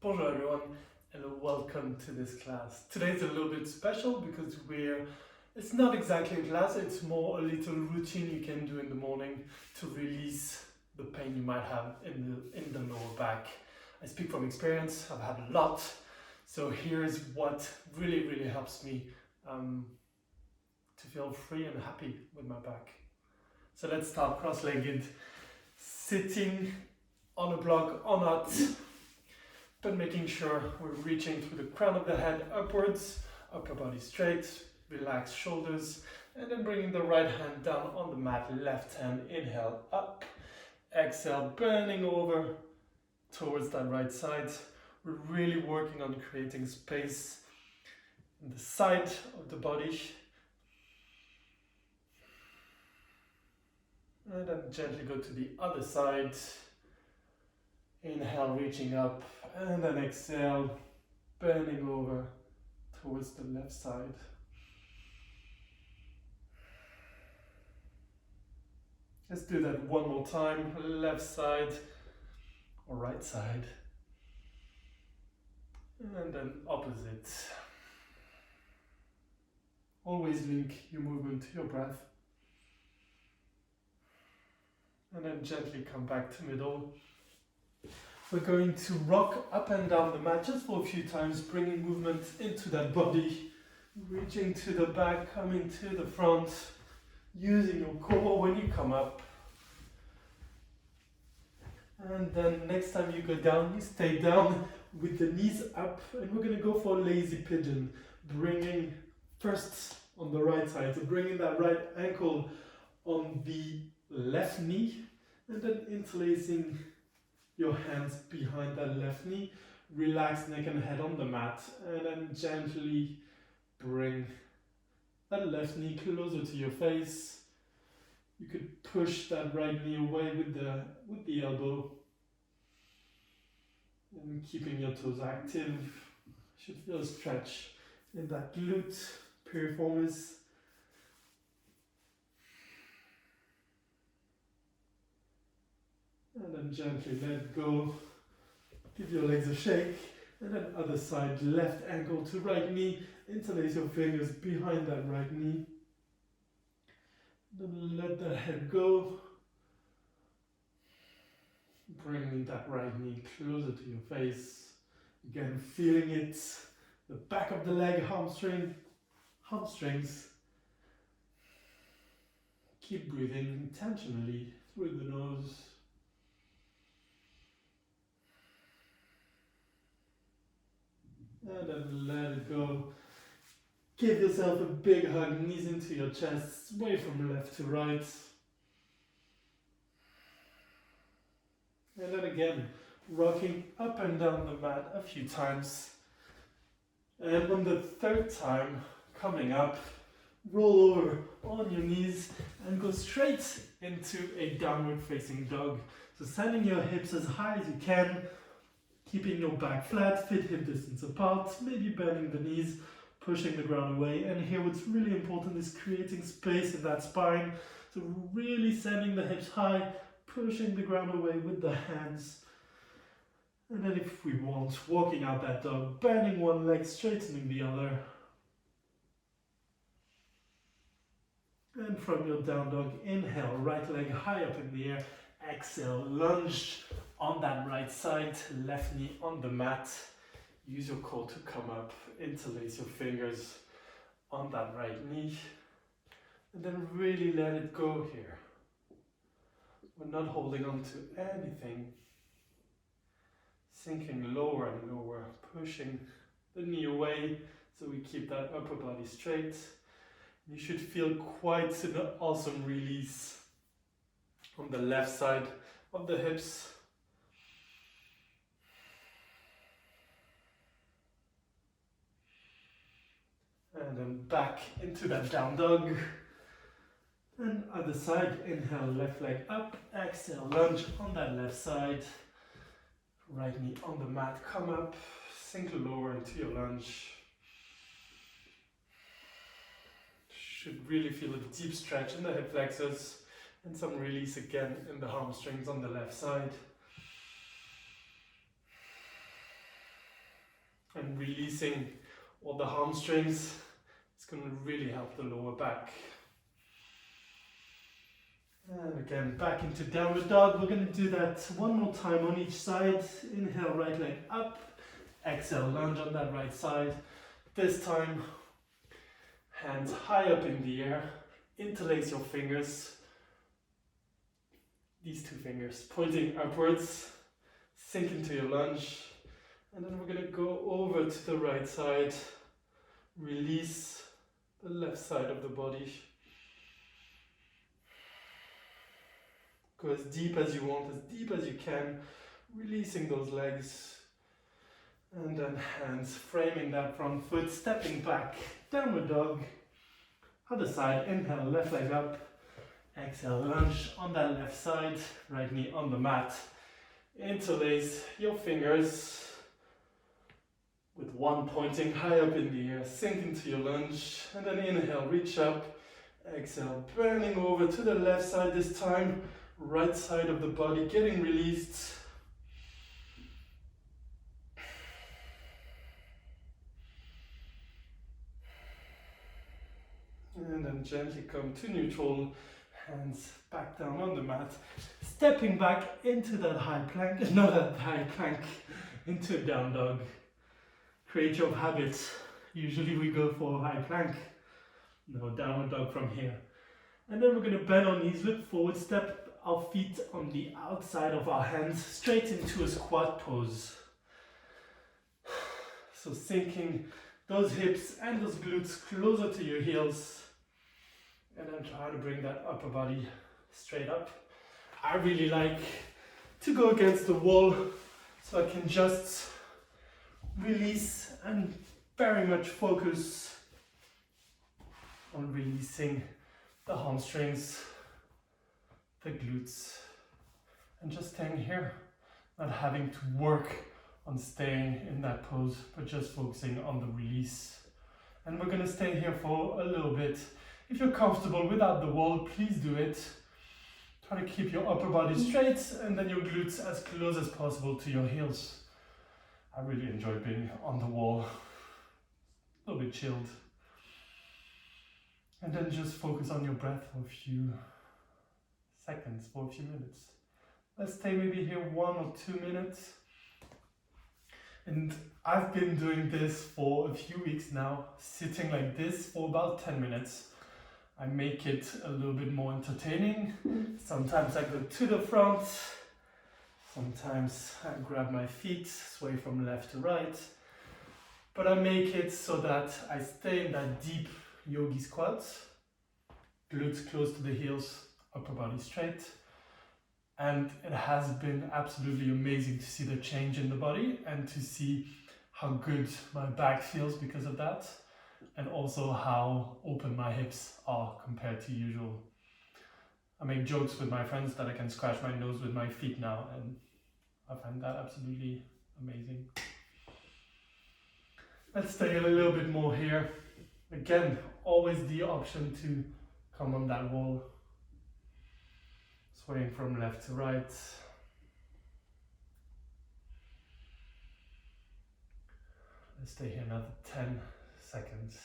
Bonjour everyone and welcome to this class. Today's a little bit special because it's not exactly a class, it's more a little routine you can do in the morning to release the pain you might have in the lower back. I speak from experience, I've had a lot, so here's what really helps me to feel free and happy with my back. So let's start cross-legged, sitting on a block or not, but making sure we're reaching through the crown of the head upwards, upper body straight, relax shoulders, and then bringing the right hand down on the mat, left hand, inhale up, exhale, bending over towards that right side. We're really working on creating space in the side of the body. And then gently go to the other side. Inhale, reaching up, and then exhale, bending over towards the left side. Let's do that one more time, left side or right side. And then opposite. Always link your movement to your breath. And then gently come back to middle. We're going to rock up and down the mat just for a few times, bringing movement into that body, reaching to the back, coming to the front, using your core when you come up. And then next time you go down, you stay down with the knees up, and we're going to go for a lazy pigeon, bringing first on the right side, so bringing that right ankle on the left knee, and then interlacing your hands behind that left knee, relax neck and head on the mat, and then gently bring that left knee closer to your face. You could push that right knee away with the elbow, and keeping your toes active. You should feel a stretch in that glute piriformis. And then gently let go. Give your legs a shake. And then other side, left ankle to right knee. Interlace your fingers behind that right knee. Then let that head go. Bringing that right knee closer to your face. Again, feeling it. The back of the leg, hamstrings. Keep breathing intentionally through the nose. And then let it go. Give yourself a big hug, knees into your chest, sway from left to right. And then again, rocking up and down the mat a few times. And on the third time, coming up, roll over on your knees and go straight into a downward facing dog. So sending your hips as high as you can, keeping your back flat, feet hip distance apart, maybe bending the knees, pushing the ground away. And here what's really important is creating space in that spine. So really sending the hips high, pushing the ground away with the hands. And then if we want, walking out that dog, bending one leg, straightening the other. And from your down dog, inhale, right leg high up in the air. Exhale, lunge on that right side, left knee on the mat. Use your core to come up, interlace your fingers on that right knee. And then really let it go here. We're not holding on to anything. Sinking lower and lower, pushing the knee away so we keep that upper body straight. You should feel quite an awesome release on the left side of the hips. And then back into that down dog. And other side, inhale, left leg up, exhale, lunge on that left side. Right knee on the mat, come up, sink lower into your lunge. Should really feel a deep stretch in the hip flexors and some release again in the hamstrings on the left side. and releasing all the hamstrings. It's going to really help the lower back. And again, back into downward dog. We're going to do that one more time on each side. Inhale, right leg up. Exhale, lunge on that right side. This time, hands high up in the air. Interlace your fingers. These two fingers pointing upwards. Sink into your lunge. And then we're going to go over to the right side. Release the left side of the body. Go as deep as you want, as deep as you can, releasing those legs. And then hands framing that front foot, stepping back, downward dog. Other side, inhale, left leg up. Exhale, lunge on that left side, right knee on the mat. Interlace your fingers with one pointing high up in the air, sink into your lunge. And then inhale, reach up. Exhale, bending over to the left side this time. Right side of the body getting released. And then gently come to neutral, hands back down on the mat. Stepping back into that high plank, not that high plank, into a down dog. Create your habit. Usually we go for a high plank. No, downward dog from here. And then we're going to bend our knees, look forward, step our feet on the outside of our hands, straight into a squat pose. So sinking those hips and those glutes closer to your heels. And then try to bring that upper body straight up. I really like to go against the wall so I can just release and very much focus on releasing the hamstrings, the glutes, and just staying here, not having to work on staying in that pose, but just focusing on the release. And we're going to stay here for a little bit. If you're comfortable without the wall, please do it. Try to keep your upper body straight and then your glutes as close as possible to your heels. I really enjoy being on the wall, a little bit chilled. And then just focus on your breath for a few seconds, for a few minutes. Let's stay maybe here 1 or 2 minutes. And I've been doing this for a few weeks now, sitting like this for about 10 minutes. I make it a little bit more entertaining. Sometimes I go to the front. Sometimes I grab my feet, sway from left to right. But I make it so that I stay in that deep yogi squat. Glutes close to the heels, upper body straight. And it has been absolutely amazing to see the change in the body and to see how good my back feels because of that. And also how open my hips are compared to usual. I make jokes with my friends that I can scratch my nose with my feet now, and I find that absolutely amazing. Let's stay a little bit more here. Again, always the option to come on that wall. Swaying from left to right. Let's stay here another 10 seconds.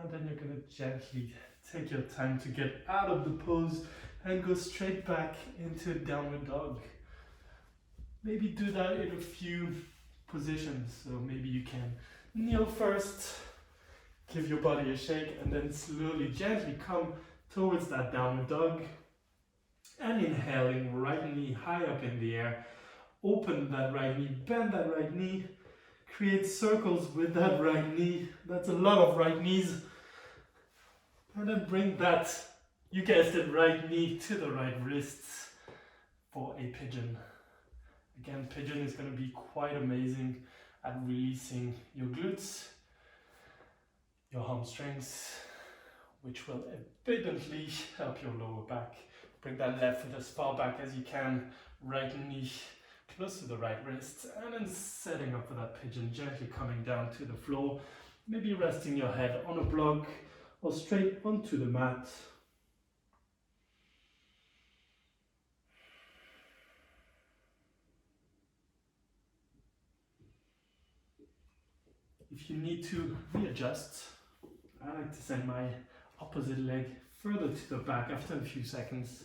And then you're going to gently take your time to get out of the pose and go straight back into downward dog. Maybe do that in a few positions. So maybe you can kneel first, give your body a shake, and then slowly, gently come towards that downward dog. And inhaling, right knee high up in the air. Open that right knee, bend that right knee. Create circles with that right knee. That's a lot of right knees. And then bring that, you guessed it, right knee to the right wrists for a pigeon. Again, pigeon is going to be quite amazing at releasing your glutes, your hamstrings, which will evidently help your lower back. Bring that left foot as far back as you can, right knee close to the right wrist, and then setting up for that pigeon, gently coming down to the floor, maybe resting your head on a block or straight onto the mat. If you need to readjust, I like to send my opposite leg further to the back after a few seconds.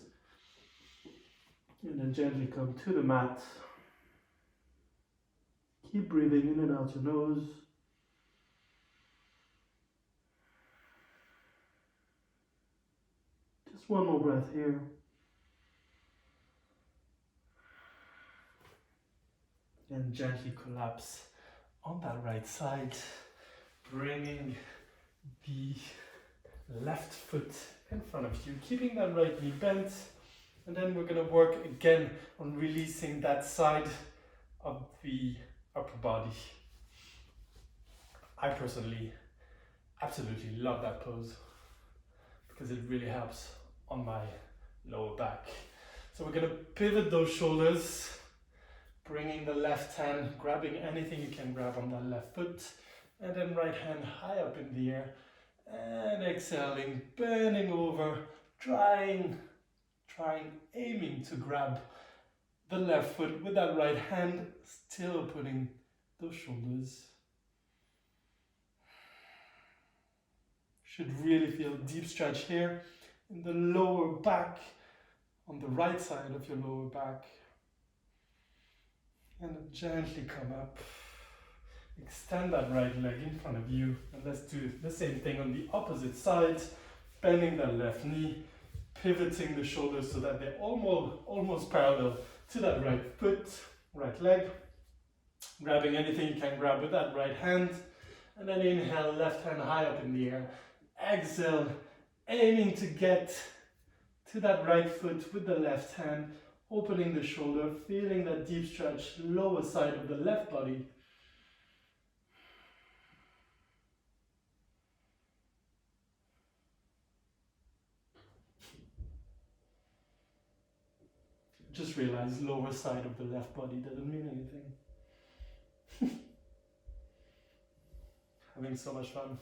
And then gently come to the mat. Keep breathing in and out your nose. Just one more breath here. And gently collapse on that right side, bringing the left foot in front of you, keeping that right knee bent. And then we're going to work again on releasing that side of the upper body. I personally absolutely love that pose because it really helps on my lower back. So we're going to pivot those shoulders, bringing the left hand, grabbing anything you can grab on that left foot, and then right hand high up in the air, and exhaling, bending over, aiming to grab the left foot with that right hand, still putting those shoulders. Should really feel deep stretch here in the lower back, on the right side of your lower back. And then gently come up. Extend that right leg in front of you. And let's do the same thing on the opposite side. Bending that left knee, pivoting the shoulders so that they're almost parallel to that right foot, right leg. Grabbing anything you can grab with that right hand. And then inhale, left hand high up in the air. Exhale, aiming to get to that right foot with the left hand, opening the shoulder, feeling that deep stretch, lower side of the left body. Just realize lower side of the left body doesn't mean anything. Having so much fun.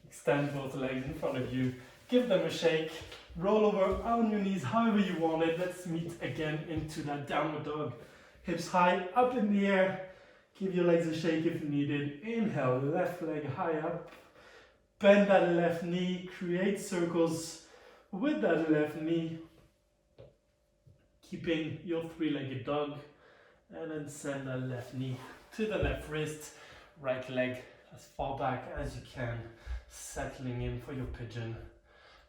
Extend both legs in front of you. Give them a shake. Roll over on your knees however you want it. Let's meet again into that downward dog. Hips high, up in the air. Give your legs a shake if needed. Inhale, left leg high up. Bend that left knee. Create circles with that left knee. Keeping your three-legged dog. And then send that left knee to the left wrist. Right leg as far back as you can. Settling in for your pigeon.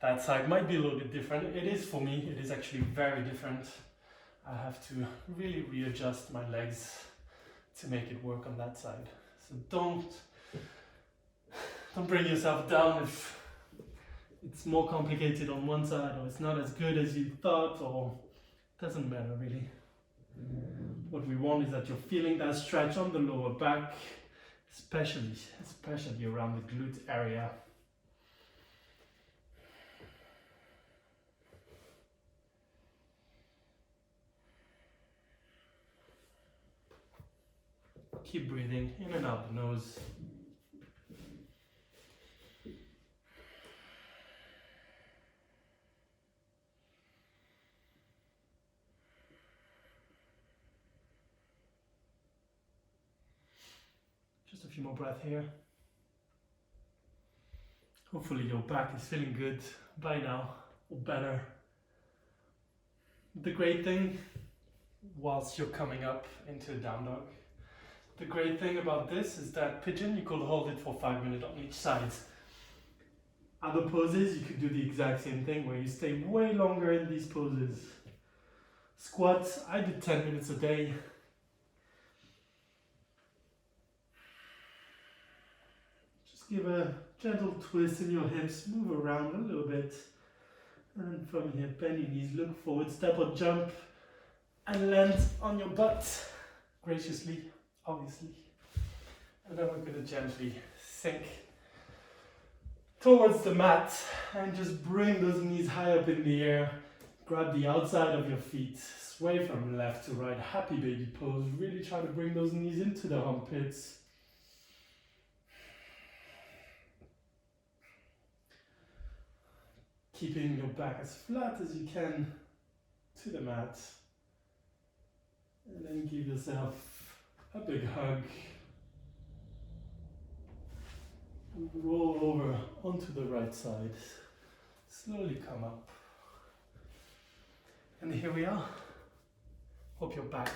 That side might be a little bit different. It is for me. It is actually very different. I have to really readjust my legs to make it work on that side. So don't bring yourself down if it's more complicated on one side or it's not as good as you thought, or it doesn't matter really. What we want is that you're feeling that stretch on the lower back, especially around the glute area. Keep breathing in and out the nose. Just a few more breaths here. Hopefully your back is feeling good by now, or better. The great thing, whilst you're coming up into a down dog, the great thing about this is that pigeon, you could hold it for 5 minutes on each side. Other poses, you could do the exact same thing where you stay way longer in these poses. Squats, I do 10 minutes a day. Just give a gentle twist in your hips, move around a little bit. And then from here, bend your knees, look forward, step or jump, and land on your butt, graciously, obviously. And then we're going to gently sink towards the mat and just bring those knees high up in the air. Grab the outside of your feet, sway from left to right, happy baby pose. Really try to bring those knees into the armpits. Keeping your back as flat as you can to the mat. And then give yourself a big hug. roll over onto the right side. Slowly come up. And here we are. Hope your back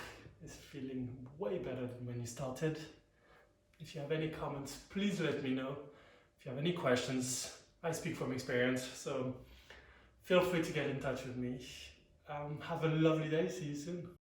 is feeling way better than when you started. If you have any comments, please let me know. If you have any questions, I speak from experience, so feel free to get in touch with me. Have a lovely day. See you soon.